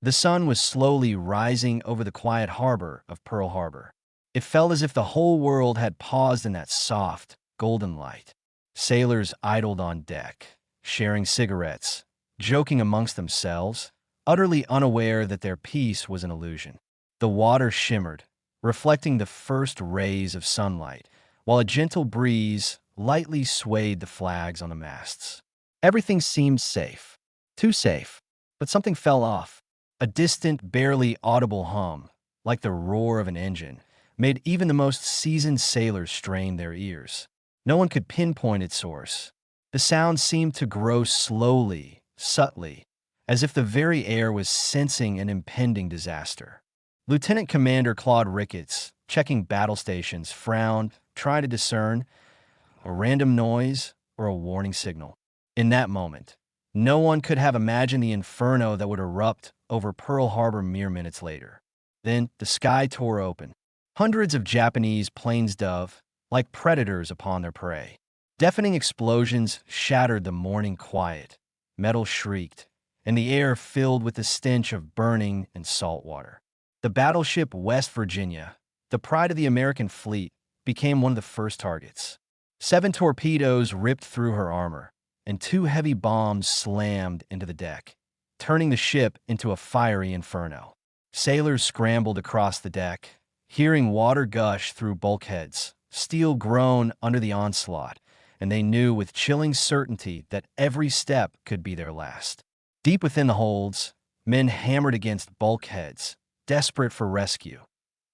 The sun was slowly rising over the quiet harbor of Pearl Harbor. It felt as if the whole world had paused in that soft, golden light. Sailors idled on deck, sharing cigarettes, joking amongst themselves, utterly unaware that their peace was an illusion. The water shimmered, reflecting the first rays of sunlight, while a gentle breeze lightly swayed the flags on the masts. Everything seemed safe. Too safe. But something fell off. A distant, barely audible hum, like the roar of an engine, made even the most seasoned sailors strain their ears. No one could pinpoint its source. The sound seemed to grow slowly, subtly, as if the very air was sensing an impending disaster. Lieutenant Commander Claude Ricketts, checking battle stations, frowned, trying to discern a random noise or a warning signal. In that moment, no one could have imagined the inferno that would erupt over Pearl Harbor mere minutes later. Then the sky tore open. Hundreds of Japanese planes dove, like predators upon their prey. Deafening explosions shattered the morning quiet. Metal shrieked, and the air filled with the stench of burning and salt water. The battleship West Virginia, the pride of the American fleet, became one of the first targets. 7 torpedoes ripped through her armor, and 2 heavy bombs slammed into the deck, turning the ship into a fiery inferno. Sailors scrambled across the deck, hearing water gush through bulkheads, steel groan under the onslaught, and they knew with chilling certainty that every step could be their last. Deep within the holds, men hammered against bulkheads, desperate for rescue,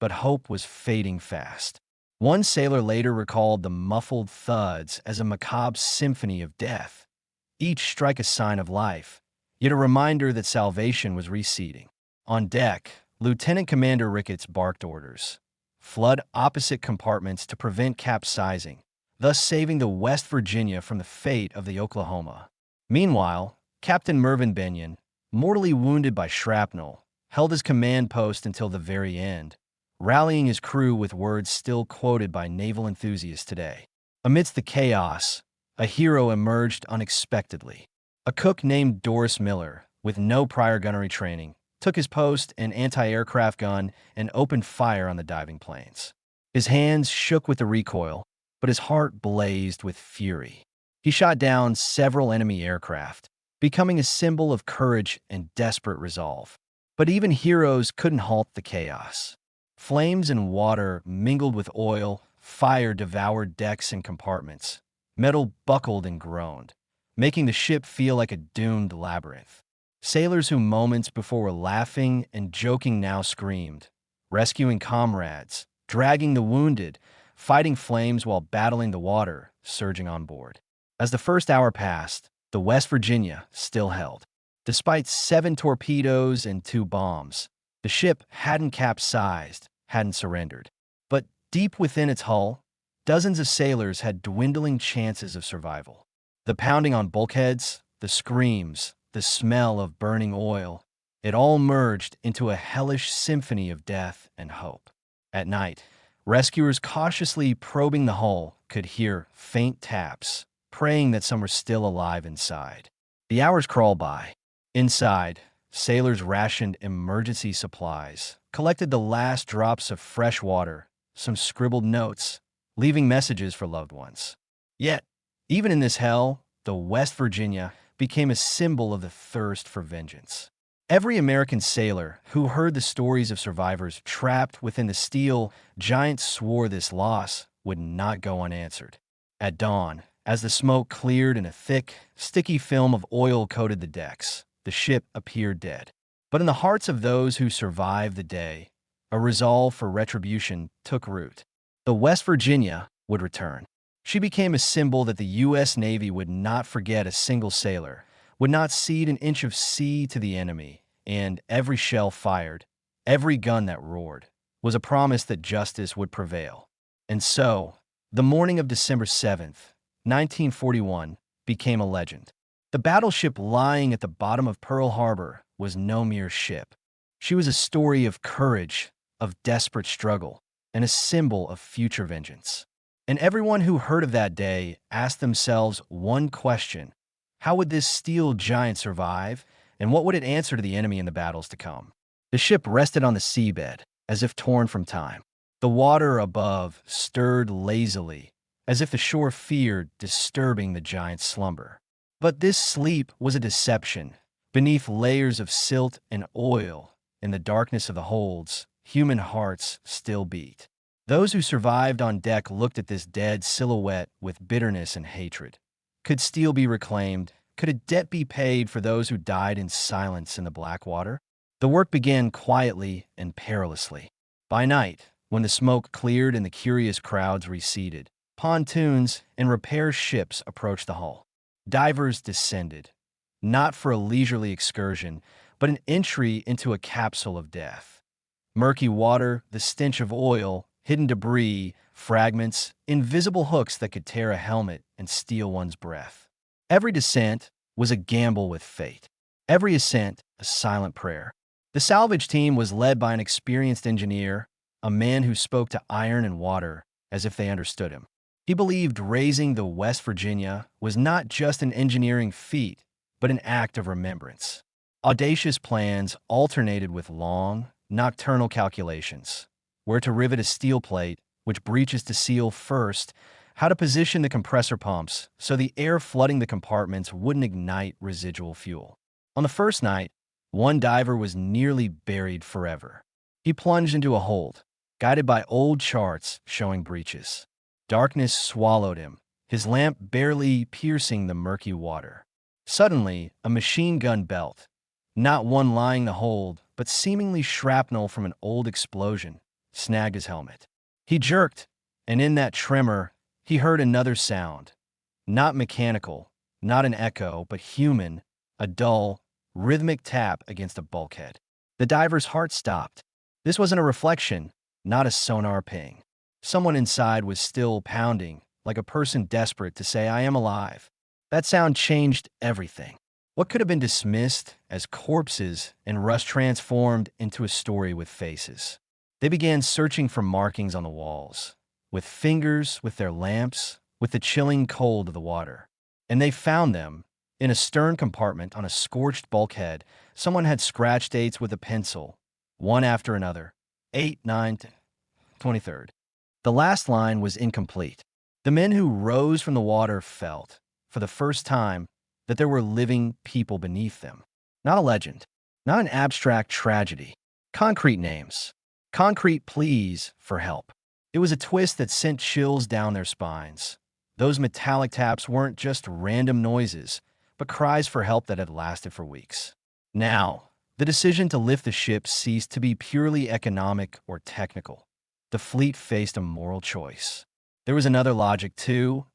but hope was fading fast. One sailor later recalled the muffled thuds as a macabre symphony of death, each strike a sign of life, yet a reminder that salvation was receding. On deck, Lieutenant Commander Ricketts barked orders. Flood opposite compartments to prevent capsizing, thus saving the West Virginia from the fate of the Oklahoma. Meanwhile, Captain Mervyn Benyon, mortally wounded by shrapnel, held his command post until the very end, rallying his crew with words still quoted by naval enthusiasts today. Amidst the chaos, a hero emerged unexpectedly. A cook named Doris Miller, with no prior gunnery training, took his post and anti-aircraft gun and opened fire on the diving planes. His hands shook with the recoil, but his heart blazed with fury. He shot down several enemy aircraft, becoming a symbol of courage and desperate resolve. But even heroes couldn't halt the chaos. Flames and water mingled with oil, fire devoured decks and compartments. Metal buckled and groaned, making the ship feel like a doomed labyrinth. Sailors who moments before were laughing and joking now screamed, rescuing comrades, dragging the wounded, fighting flames while battling the water surging on board. As the first hour passed, the West Virginia still held. Despite 7 torpedoes and 2 bombs, the ship hadn't capsized, hadn't surrendered. But deep within its hull, dozens of sailors had dwindling chances of survival. The pounding on bulkheads, the screams, the smell of burning oil, it all merged into a hellish symphony of death and hope. At night, rescuers cautiously probing the hull could hear faint taps, praying that some were still alive inside. The hours crawled by. Inside, sailors rationed emergency supplies, collected the last drops of fresh water, some scribbled notes, leaving messages for loved ones. Yet, even in this hell, the West Virginia became a symbol of the thirst for vengeance. Every American sailor who heard the stories of survivors trapped within the steel giant swore this loss would not go unanswered. At dawn, as the smoke cleared and a thick, sticky film of oil coated the decks, the ship appeared dead. But in the hearts of those who survived the day, a resolve for retribution took root. The West Virginia would return. She became a symbol that the U.S. Navy would not forget a single sailor, would not cede an inch of sea to the enemy, and every shell fired, every gun that roared, was a promise that justice would prevail. And so, the morning of December 7th, 1941, became a legend. The battleship lying at the bottom of Pearl Harbor was no mere ship. She was a story of courage, of desperate struggle, and a symbol of future vengeance. And everyone who heard of that day asked themselves one question: how would this steel giant survive, And what would it answer to the enemy in the battles to come? The ship rested on the seabed, as if torn from time. The water above stirred lazily, as if the shore feared disturbing the giant's slumber. But this sleep was a deception. Beneath layers of silt and oil, in the darkness of the holds, human hearts still beat. Those who survived on deck looked at this dead silhouette with bitterness and hatred. Could steel be reclaimed? Could a debt be paid for those who died in silence in the black water? The work began quietly and perilously. By night, when the smoke cleared and the curious crowds receded, pontoons and repair ships approached the hull. Divers descended, not for a leisurely excursion, but an entry into a capsule of death. Murky water, the stench of oil, hidden debris, fragments, invisible hooks that could tear a helmet and steal one's breath. Every descent was a gamble with fate. Every ascent, a silent prayer. The salvage team was led by an experienced engineer, a man who spoke to iron and water as if they understood him. He believed raising the West Virginia was not just an engineering feat, but an act of remembrance. Audacious plans alternated with long, nocturnal calculations. Where to rivet a steel plate, which breaches to seal first, how to position the compressor pumps so the air flooding the compartments wouldn't ignite residual fuel. On the first night, one diver was nearly buried forever. He plunged into a hold, guided by old charts showing breaches. Darkness swallowed him, his lamp barely piercing the murky water. Suddenly, a machine gun belt, not one lying the hold, but seemingly shrapnel from an old explosion, snagged his helmet. He jerked, and in that tremor, he heard another sound. Not mechanical, not an echo, but human, a dull, rhythmic tap against a bulkhead. The diver's heart stopped. This wasn't a reflection, not a sonar ping. Someone inside was still pounding, like a person desperate to say, "I am alive." That sound changed everything. What could have been dismissed as corpses and rust transformed into a story with faces. They began searching for markings on the walls, with fingers, with their lamps, with the chilling cold of the water. And they found them. In a stern compartment on a scorched bulkhead, someone had scratched dates with a pencil, one after another. 8, 9, 23rd. The last line was incomplete. The men who rose from the water felt, for the first time, that there were living people beneath them. Not a legend, not an abstract tragedy. Concrete names, concrete pleas for help. It was a twist that sent chills down their spines. Those metallic taps weren't just random noises, but cries for help that had lasted for weeks. Now, the decision to lift the ship ceased to be purely economic or technical. The fleet faced a moral choice. There was another logic, too.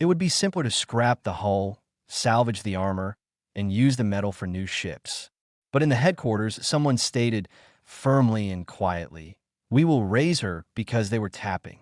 It would be simpler to scrap the hull, salvage the armor, and use the metal for new ships. But in the headquarters, someone stated, firmly and quietly, "We will raise her," because they were tapping.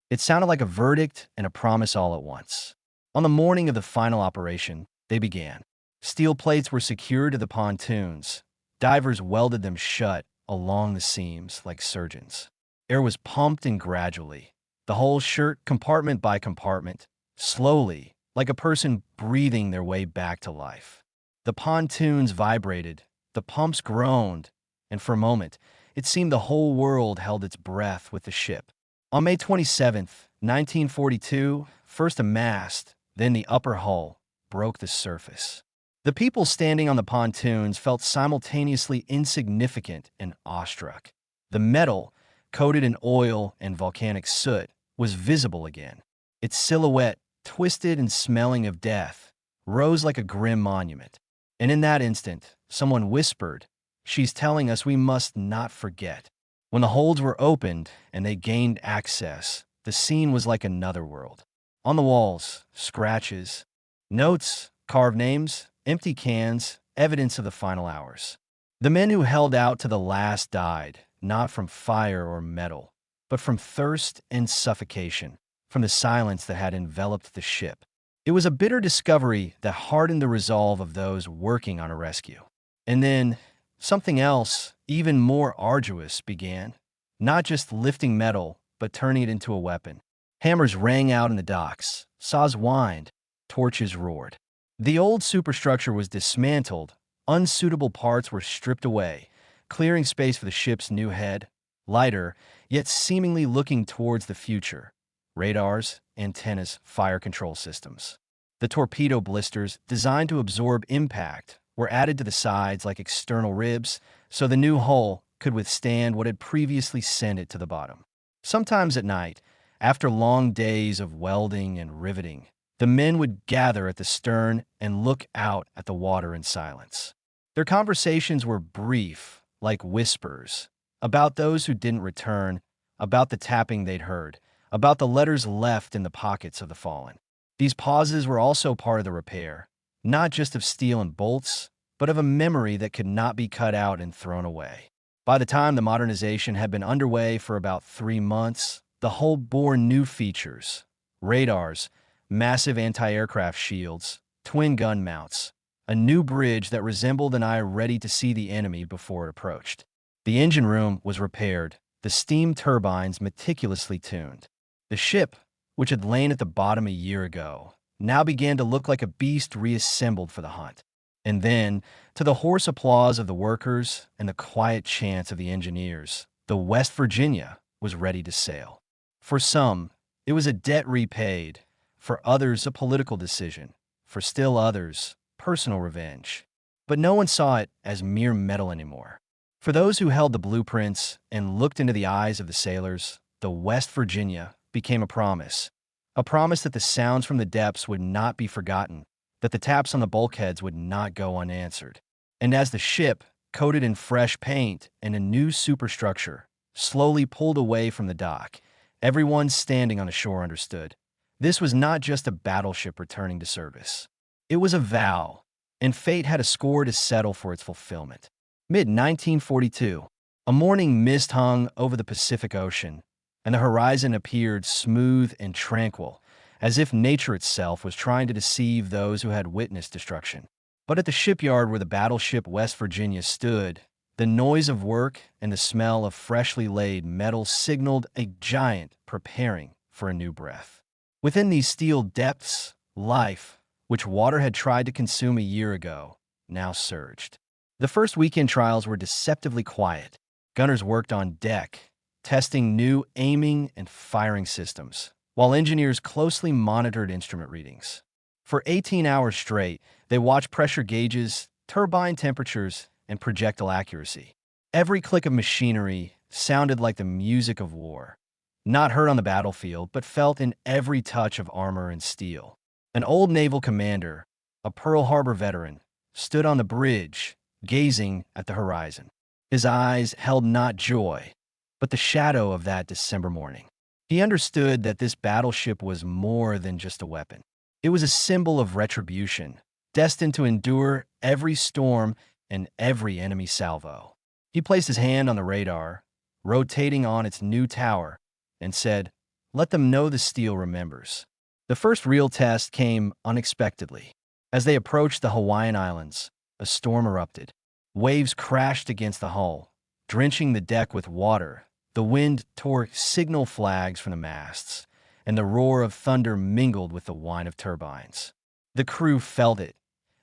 It sounded like a verdict and a promise all at once. On the morning of the final operation, they began. Steel plates were secured to the pontoons. Divers welded them shut along the seams like surgeons. Air was pumped in gradually, the whole shirt compartment by compartment, slowly, like a person breathing their way back to life. The pontoons vibrated, the pumps groaned, and for a moment, it seemed the whole world held its breath with the ship. On May 27th, 1942, first a mast, then the upper hull, broke the surface. The people standing on the pontoons felt simultaneously insignificant and awestruck. The metal, coated in oil and volcanic soot, was visible again. Its silhouette, twisted and smelling of death, rose like a grim monument. And in that instant, someone whispered, "She's telling us we must not forget." When the holds were opened and they gained access, the scene was like another world. On the walls, scratches, notes, carved names, empty cans, evidence of the final hours. The men who held out to the last died, not from fire or metal, but from thirst and suffocation, from the silence that had enveloped the ship. It was a bitter discovery that hardened the resolve of those working on a rescue. And then, something else, even more arduous, began. Not just lifting metal, but turning it into a weapon. Hammers rang out in the docks, saws whined, torches roared. The old superstructure was dismantled, Unsuitable parts were stripped away, clearing space for the ship's new head, lighter, yet seemingly looking towards the future. Radars, antennas, fire control systems. The torpedo blisters, designed to absorb impact, were added to the sides like external ribs, so the new hull could withstand what had previously sent it to the bottom. Sometimes at night, after long days of welding and riveting, the men would gather at the stern and look out at the water in silence. Their conversations were brief, like whispers, about those who didn't return, about the tapping they'd heard, about the letters left in the pockets of the fallen. These pauses were also part of the repair, not just of steel and bolts, but of a memory that could not be cut out and thrown away. By the time the modernization had been underway for about 3 months, the hull bore new features: radars, massive anti-aircraft shields, twin gun mounts, a new bridge that resembled an eye ready to see the enemy before it approached. The engine room was repaired, the steam turbines meticulously tuned. The ship, which had lain at the bottom a year ago, now began to look like a beast reassembled for the hunt. And then, to the hoarse applause of the workers and the quiet chants of the engineers, the West Virginia was ready to sail. For some, it was a debt repaid; for others, a political decision; for still others, personal revenge. But no one saw it as mere metal anymore. For those who held the blueprints and looked into the eyes of the sailors, the West Virginia became a promise that the sounds from the depths would not be forgotten, that the taps on the bulkheads would not go unanswered. And as the ship, coated in fresh paint and a new superstructure, slowly pulled away from the dock, everyone standing on the shore understood. This was not just a battleship returning to service. It was a vow, and fate had a score to settle for its fulfillment. Mid-1942, a morning mist hung over the Pacific Ocean, and the horizon appeared smooth and tranquil, as if nature itself was trying to deceive those who had witnessed destruction. But at the shipyard where the battleship West Virginia stood, the noise of work and the smell of freshly laid metal signaled a giant preparing for a new breath. Within these steel depths, life, which water had tried to consume a year ago, now surged. The first weekend trials were deceptively quiet. Gunners worked on deck, testing new aiming and firing systems, while engineers closely monitored instrument readings. For 18 hours straight, they watched pressure gauges, turbine temperatures, and projectile accuracy. Every click of machinery sounded like the music of war, not heard on the battlefield, but felt in every touch of armor and steel. An old naval commander, a Pearl Harbor veteran, stood on the bridge, gazing at the horizon. His eyes held not joy, but the shadow of that December morning. He understood that this battleship was more than just a weapon. It was a symbol of retribution, destined to endure every storm and every enemy salvo. He placed his hand on the radar, rotating on its new tower, and said, "Let them know the steel remembers." The first real test came unexpectedly. As they approached the Hawaiian Islands, a storm erupted. Waves crashed against the hull, drenching the deck with water. The wind tore signal flags from the masts, and the roar of thunder mingled with the whine of turbines. The crew felt it.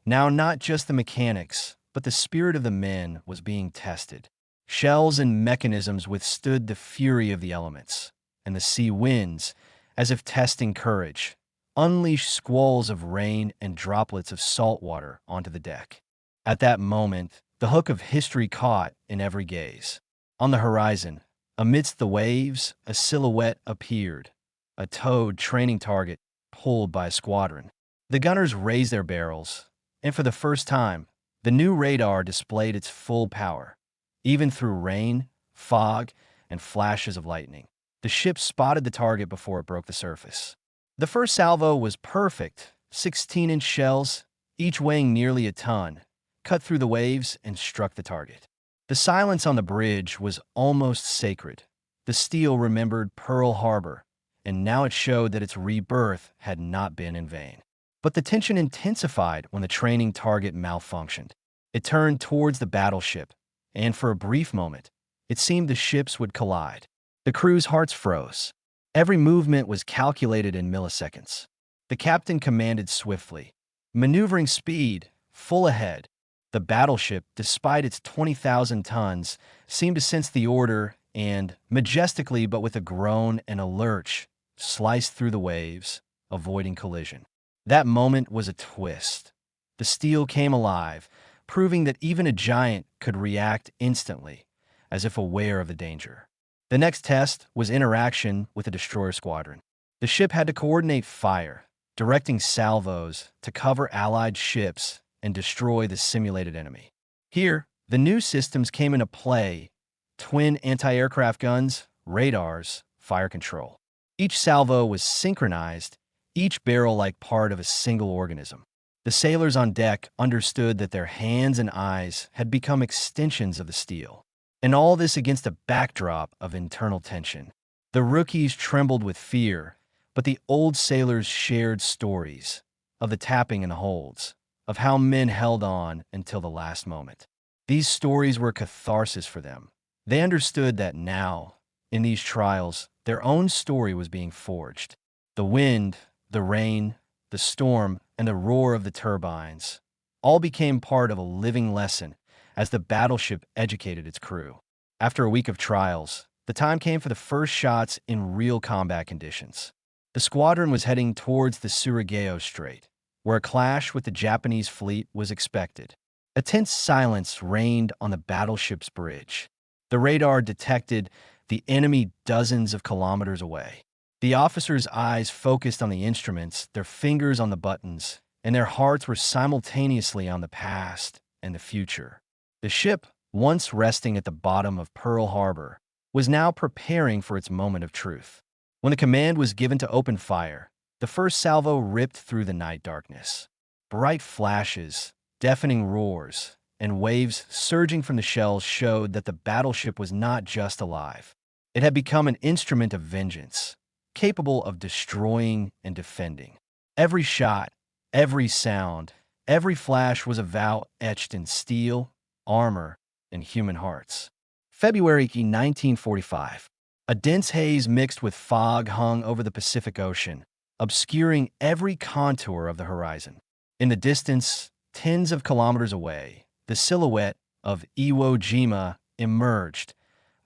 Now not just the mechanics, but the spirit of the men was being tested. Shells and mechanisms withstood the fury of the elements, and the sea winds, as if testing courage, unleashed squalls of rain and droplets of salt water onto the deck. At that moment, the hook of history caught in every gaze. On the horizon, amidst the waves, a silhouette appeared, a towed training target pulled by a squadron. The gunners raised their barrels, and for the first time, the new radar displayed its full power. Even through rain, fog, and flashes of lightning, the ship spotted the target before it broke the surface. The first salvo was perfect, 16-inch shells, each weighing nearly a ton, cut through the waves and struck the target. The silence on the bridge was almost sacred. The steel remembered Pearl Harbor, and now it showed that its rebirth had not been in vain. But the tension intensified when the training target malfunctioned. It turned towards the battleship, and for a brief moment, it seemed the ships would collide. The crew's hearts froze. Every movement was calculated in milliseconds. The captain commanded swiftly, maneuvering speed, full ahead. The battleship, despite its 20,000 tons, seemed to sense the order and, majestically but with a groan and a lurch, sliced through the waves, avoiding collision. That moment was a twist. The steel came alive, proving that even a giant could react instantly, as if aware of the danger. The next test was interaction with a destroyer squadron. The ship had to coordinate fire, directing salvos to cover Allied ships and destroy the simulated enemy. Here, the new systems came into play: twin anti-aircraft guns, radars, fire control. Each salvo was synchronized, each barrel like part of a single organism. The sailors on deck understood that their hands and eyes had become extensions of the steel. And all this against a backdrop of internal tension. The rookies trembled with fear, but the old sailors shared stories of the tapping in the holds, of how men held on until the last moment. These stories were catharsis for them. They understood that now, in these trials, their own story was being forged. The wind, the rain, the storm, and the roar of the turbines all became part of a living lesson as the battleship educated its crew. After a week of trials, the time came for the first shots in real combat conditions. The squadron was heading towards the Surigao Strait, where a clash with the Japanese fleet was expected. A tense silence reigned on the battleship's bridge. The radar detected the enemy dozens of kilometers away. The officers' eyes focused on the instruments, their fingers on the buttons, and their hearts were simultaneously on the past and the future. The ship, once resting at the bottom of Pearl Harbor, was now preparing for its moment of truth. When the command was given to open fire, the first salvo ripped through the night darkness. Bright flashes, deafening roars, and waves surging from the shells showed that the battleship was not just alive. It had become an instrument of vengeance, capable of destroying and defending. Every shot, every sound, every flash was a vow etched in steel, armor, and human hearts. February 1945. A dense haze mixed with fog hung over the Pacific Ocean, obscuring every contour of the horizon. In the distance, tens of kilometers away, the silhouette of Iwo Jima emerged,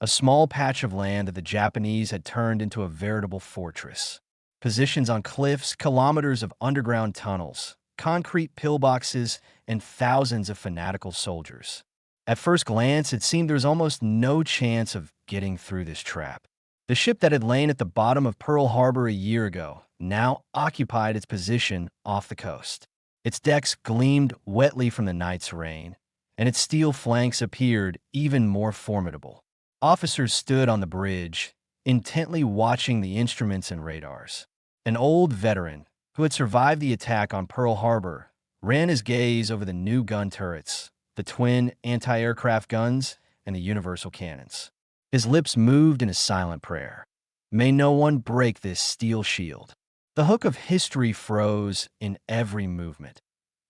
a small patch of land that the Japanese had turned into a veritable fortress. Positions on cliffs, kilometers of underground tunnels, concrete pillboxes, and thousands of fanatical soldiers. At first glance, it seemed there was almost no chance of getting through this trap. The ship that had lain at the bottom of Pearl Harbor a year ago now occupied its position off the coast. Its decks gleamed wetly from the night's rain, and its steel flanks appeared even more formidable. Officers stood on the bridge, intently watching the instruments and radars. An old veteran, who had survived the attack on Pearl Harbor, ran his gaze over the new gun turrets, the twin anti-aircraft guns, and the universal cannons. His lips moved in a silent prayer. May no one break this steel shield. The hook of history froze in every movement.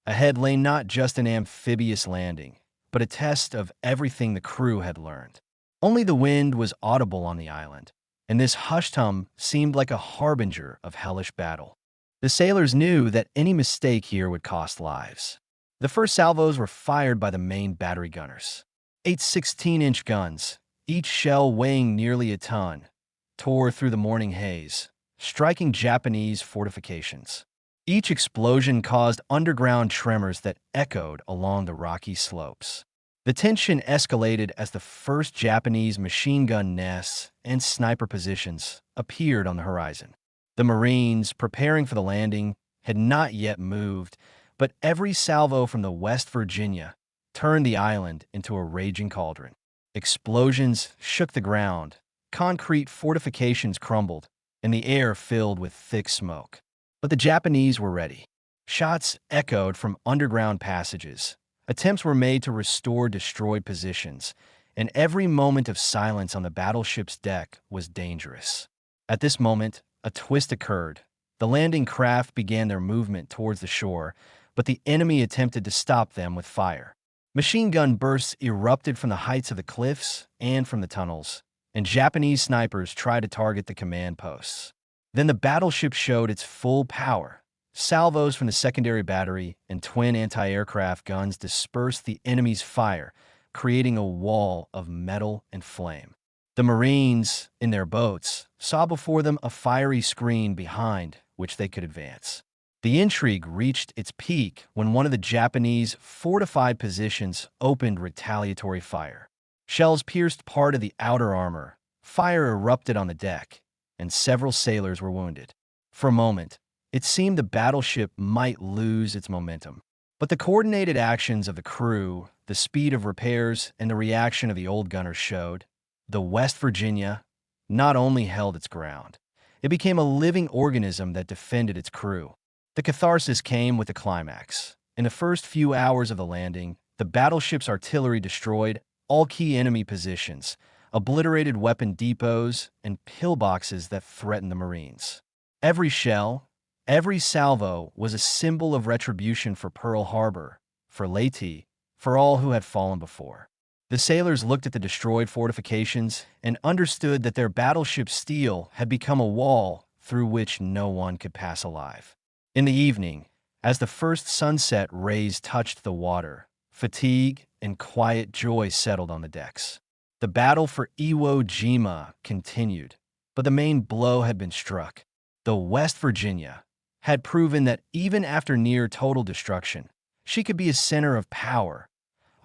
Ahead lay not just an amphibious landing, but a test of everything the crew had learned. Only the wind was audible on the island, and this hushed hum seemed like a harbinger of hellish battle. The sailors knew that any mistake here would cost lives. The first salvos were fired by the main battery gunners. 8 16-inch guns, each shell weighing nearly a ton, tore through the morning haze, striking Japanese fortifications. Each explosion caused underground tremors that echoed along the rocky slopes. The tension escalated as the first Japanese machine gun nests and sniper positions appeared on the horizon. The Marines, preparing for the landing, had not yet moved, but every salvo from the West Virginia turned the island into a raging cauldron. Explosions shook the ground, concrete fortifications crumbled, and the air filled with thick smoke. But the Japanese were ready. Shots echoed from underground passages. Attempts were made to restore destroyed positions, and every moment of silence on the battleship's deck was dangerous. At this moment, a twist occurred. The landing craft began their movement towards the shore, but the enemy attempted to stop them with fire. Machine gun bursts erupted from the heights of the cliffs and from the tunnels, and Japanese snipers tried to target the command posts. Then the battleship showed its full power, Salvos from the secondary battery and twin anti-aircraft guns dispersed the enemy's fire, creating a wall of metal and flame. The Marines, in their boats, saw before them a fiery screen behind which they could advance. The intrigue reached its peak when one of the Japanese fortified positions opened retaliatory fire. Shells pierced part of the outer armor, fire erupted on the deck, and several sailors were wounded. For a moment, it seemed the battleship might lose its momentum. But the coordinated actions of the crew, the speed of repairs, and the reaction of the old gunners showed the West Virginia not only held its ground, it became a living organism that defended its crew. The catharsis came with the climax. In the first few hours of the landing, the battleship's artillery destroyed all key enemy positions, obliterated weapon depots, and pillboxes that threatened the Marines. Every shell, every salvo was a symbol of retribution for Pearl Harbor, for Leyte, for all who had fallen before. The sailors looked at the destroyed fortifications and understood that their battleship's steel had become a wall through which no one could pass alive. In the evening, as the first sunset rays touched the water, fatigue and quiet joy settled on the decks. The battle for Iwo Jima continued, but the main blow had been struck. The West Virginia had proven that even after near total destruction, she could be a center of power,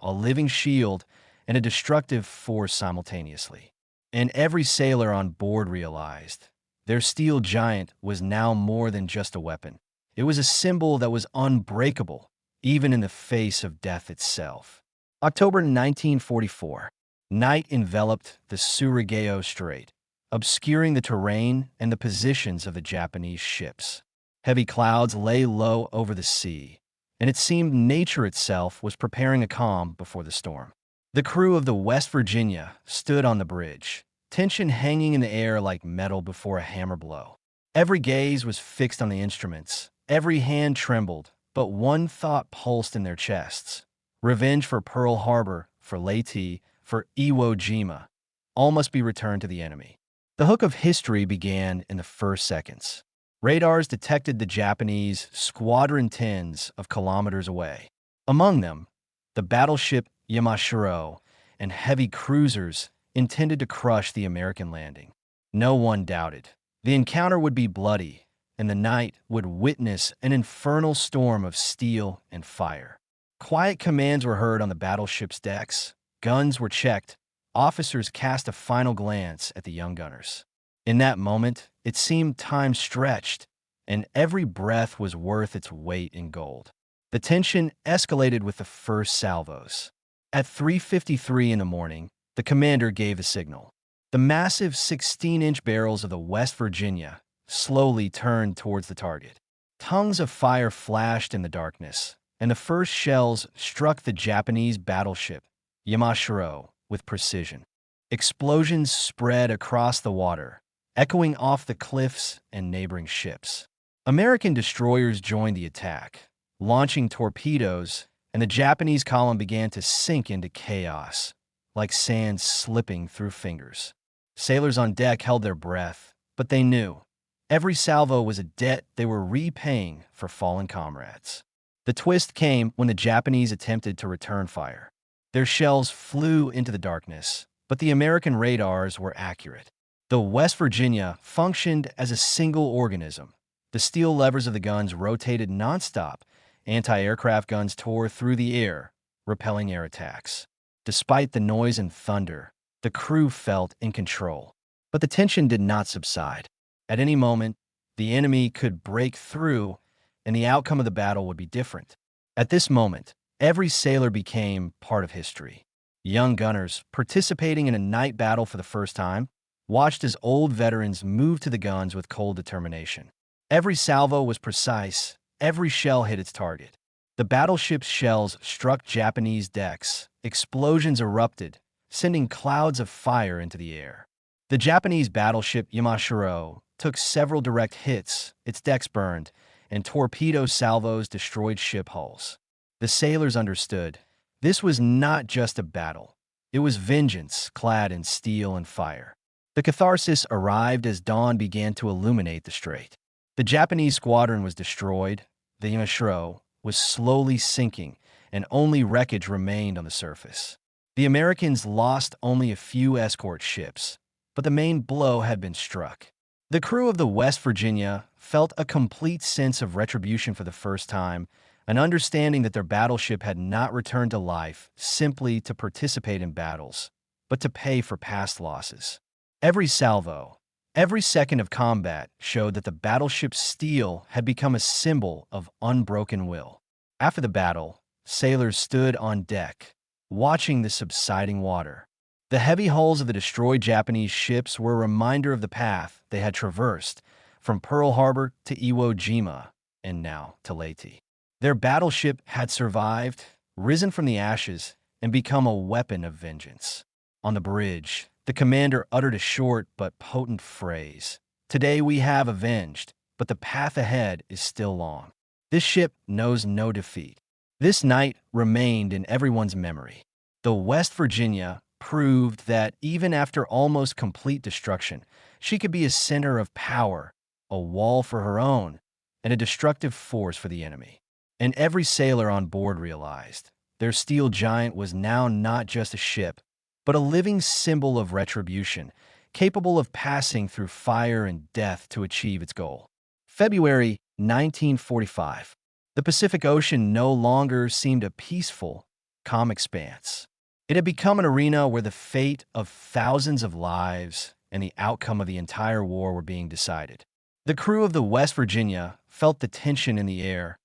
a living shield, and a destructive force simultaneously. And every sailor on board realized their steel giant was now more than just a weapon. It was a symbol that was unbreakable, even in the face of death itself. October 1944. Night enveloped the Surigao Strait, obscuring the terrain and the positions of the Japanese ships. Heavy clouds lay low over the sea, and it seemed nature itself was preparing a calm before the storm. The crew of the West Virginia stood on the bridge, tension hanging in the air like metal before a hammer blow. Every gaze was fixed on the instruments, every hand trembled, but one thought pulsed in their chests. Revenge for Pearl Harbor, for Leyte, for Iwo Jima. All must be returned to the enemy. The hook of history began in the first seconds. Radars detected the Japanese squadron tens of kilometers away. Among them, the battleship Yamashiro and heavy cruisers intended to crush the American landing. No one doubted. The encounter would be bloody, and the night would witness an infernal storm of steel and fire. Quiet commands were heard on the battleship's decks. Guns were checked. Officers cast a final glance at the young gunners. In that moment, it seemed time stretched, and every breath was worth its weight in gold. The tension escalated with the first salvos. At 3:53 in the morning, the commander gave the signal. The massive 16-inch barrels of the West Virginia slowly turned towards the target. Tongues of fire flashed in the darkness, and the first shells struck the Japanese battleship Yamashiro with precision. Explosions spread across the water, echoing off the cliffs and neighboring ships. American destroyers joined the attack, launching torpedoes, and the Japanese column began to sink into chaos, like sand slipping through fingers. Sailors on deck held their breath, but they knew every salvo was a debt they were repaying for fallen comrades. The twist came when the Japanese attempted to return fire. Their shells flew into the darkness, but the American radars were accurate. The West Virginia functioned as a single organism. The steel levers of the guns rotated nonstop. Anti-aircraft guns tore through the air, repelling air attacks. Despite the noise and thunder, the crew felt in control. But the tension did not subside. At any moment, the enemy could break through, and the outcome of the battle would be different. At this moment, every sailor became part of history. Young gunners, participating in a night battle for the first time, watched as old veterans moved to the guns with cold determination. Every salvo was precise. Every shell hit its target. The battleship's shells struck Japanese decks. Explosions erupted, sending clouds of fire into the air. The Japanese battleship Yamashiro took several direct hits, its decks burned, and torpedo salvos destroyed ship hulls. The sailors understood. This was not just a battle. It was vengeance clad in steel and fire. The catharsis arrived as dawn began to illuminate the strait. The Japanese squadron was destroyed, the Imashiro was slowly sinking, and only wreckage remained on the surface. The Americans lost only a few escort ships, but the main blow had been struck. The crew of the West Virginia felt a complete sense of retribution for the first time, an understanding that their battleship had not returned to life simply to participate in battles, but to pay for past losses. Every salvo, every second of combat showed that the battleship's steel had become a symbol of unbroken will. After the battle, sailors stood on deck, watching the subsiding water. The heavy hulls of the destroyed Japanese ships were a reminder of the path they had traversed, from Pearl Harbor to Iwo Jima, and now to Leyte. Their battleship had survived, risen from the ashes, and become a weapon of vengeance. On the bridge, the commander uttered a short but potent phrase. "Today we have avenged, but the path ahead is still long." This ship knows no defeat. This night remained in everyone's memory. The West Virginia proved that even after almost complete destruction, she could be a center of power, a wall for her own, and a destructive force for the enemy. And every sailor on board realized their steel giant was now not just a ship, but a living symbol of retribution, capable of passing through fire and death to achieve its goal. February 1945. The Pacific Ocean no longer seemed a peaceful, calm expanse. It had become an arena where the fate of thousands of lives and the outcome of the entire war were being decided. The crew of the West Virginia felt the tension in the air.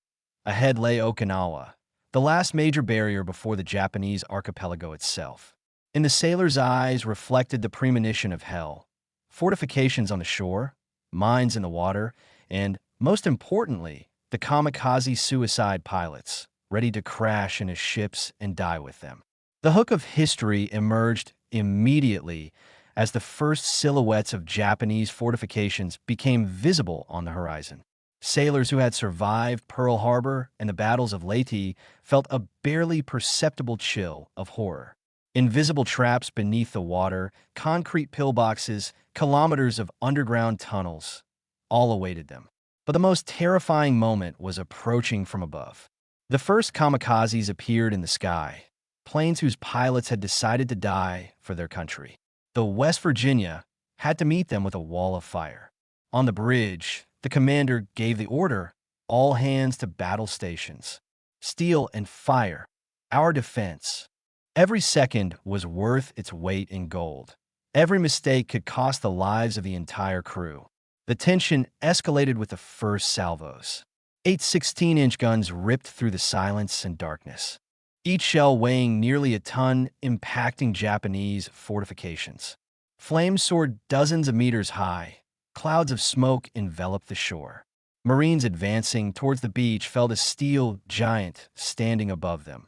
Ahead lay Okinawa, the last major barrier before the Japanese archipelago itself. In the sailors' eyes reflected the premonition of hell: fortifications on the shore, mines in the water, and, most importantly, the kamikaze suicide pilots, ready to crash into ships and die with them. The hook of history emerged immediately as the first silhouettes of Japanese fortifications became visible on the horizon. Sailors who had survived Pearl Harbor and the battles of Leyte felt a barely perceptible chill of horror. Invisible traps beneath the water, concrete pillboxes, kilometers of underground tunnels, all awaited them. But the most terrifying moment was approaching from above. The first kamikazes appeared in the sky, planes whose pilots had decided to die for their country. The West Virginia had to meet them with a wall of fire. On the bridge, the commander gave the order, "All hands to battle stations. Steel and fire. Our defense." Every second was worth its weight in gold. Every mistake could cost the lives of the entire crew. The tension escalated with the first salvos. 8 16-inch guns ripped through the silence and darkness, each shell weighing nearly a ton, impacting Japanese fortifications. Flames soared dozens of meters high. Clouds of smoke enveloped the shore. Marines advancing towards the beach felt a steel giant standing above them,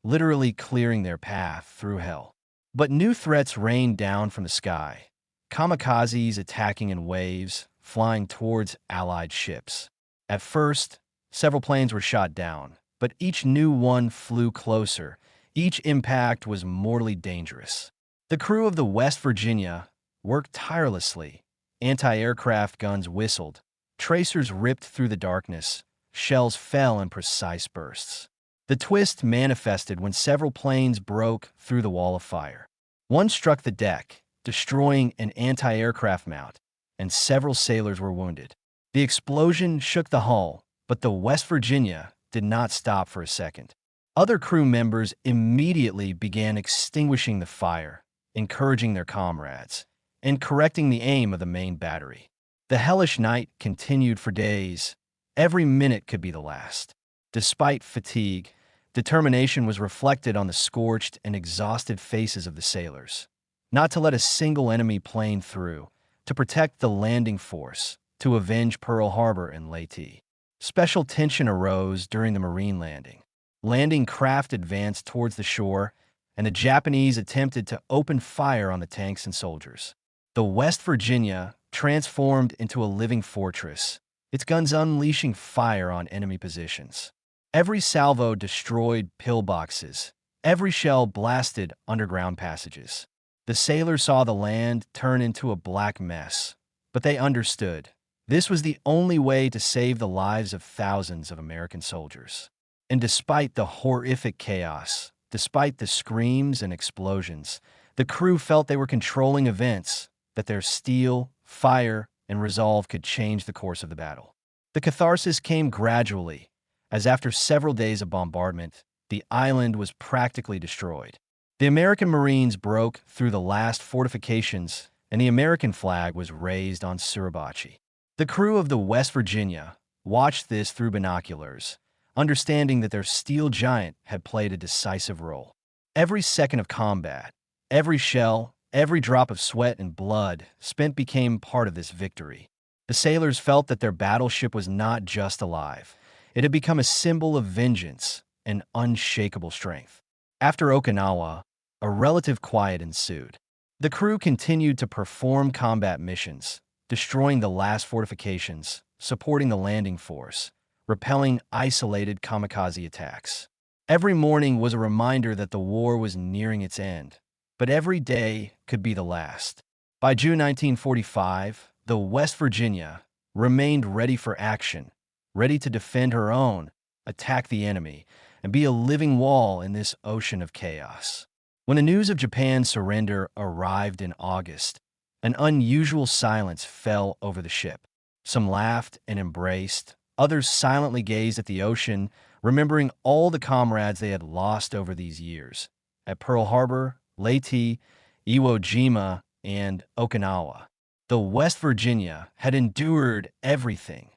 literally clearing their path through hell. But new threats rained down from the sky. Kamikazes attacking in waves, flying towards Allied ships. At first, several planes were shot down, but each new one flew closer. Each impact was mortally dangerous. The crew of the West Virginia worked tirelessly. Anti-aircraft guns whistled. Tracers ripped through the darkness. Shells fell in precise bursts. The twist manifested when several planes broke through the wall of fire. One struck the deck, destroying an anti-aircraft mount, and several sailors were wounded. The explosion shook the hull, but the West Virginia did not stop for a second. Other crew members immediately began extinguishing the fire, encouraging their comrades, and correcting the aim of the main battery. The hellish night continued for days. Every minute could be the last. Despite fatigue, determination was reflected on the scorched and exhausted faces of the sailors. Not to let a single enemy plane through, to protect the landing force, to avenge Pearl Harbor and Leyte. Special tension arose during the Marine landing. Landing craft advanced towards the shore, and the Japanese attempted to open fire on the tanks and soldiers. The West Virginia transformed into a living fortress, its guns unleashing fire on enemy positions. Every salvo destroyed pillboxes. Every shell blasted underground passages. The sailors saw the land turn into a black mess, but they understood. This was the only way to save the lives of thousands of American soldiers. And despite the horrific chaos, despite the screams and explosions, the crew felt they were controlling events, that their steel, fire, and resolve could change the course of the battle. The catharsis came gradually, as after several days of bombardment, the island was practically destroyed. The American Marines broke through the last fortifications, and the American flag was raised on Suribachi. The crew of the West Virginia watched this through binoculars, understanding that their steel giant had played a decisive role. Every second of combat, every shell, every drop of sweat and blood spent became part of this victory. The sailors felt that their battleship was not just alive. It had become a symbol of vengeance and unshakable strength. After Okinawa, a relative quiet ensued. The crew continued to perform combat missions, destroying the last fortifications, supporting the landing force, repelling isolated kamikaze attacks. Every morning was a reminder that the war was nearing its end, but every day could be the last. By June 1945, the West Virginia remained ready for action, ready to defend her own, attack the enemy, and be a living wall in this ocean of chaos. When the news of Japan's surrender arrived in August, an unusual silence fell over the ship. Some laughed and embraced, others silently gazed at the ocean, remembering all the comrades they had lost over these years. At Pearl Harbor, Leyte, Iwo Jima, and Okinawa, the West Virginia had endured everything: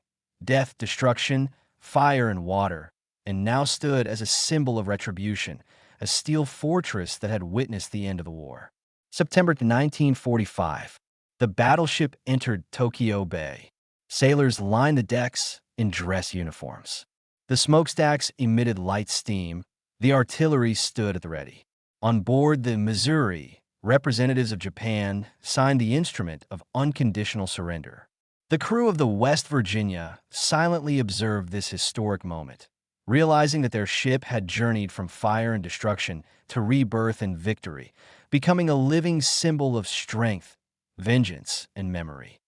death, destruction, fire, and water, and now stood as a symbol of retribution, a steel fortress that had witnessed the end of the war. September 1945, the battleship entered Tokyo Bay. Sailors lined the decks in dress uniforms. The smokestacks emitted light steam. The artillery stood at the ready. On board the Missouri, representatives of Japan signed the instrument of unconditional surrender. The crew of the West Virginia silently observed this historic moment, realizing that their ship had journeyed from fire and destruction to rebirth and victory, becoming a living symbol of strength, vengeance, and memory.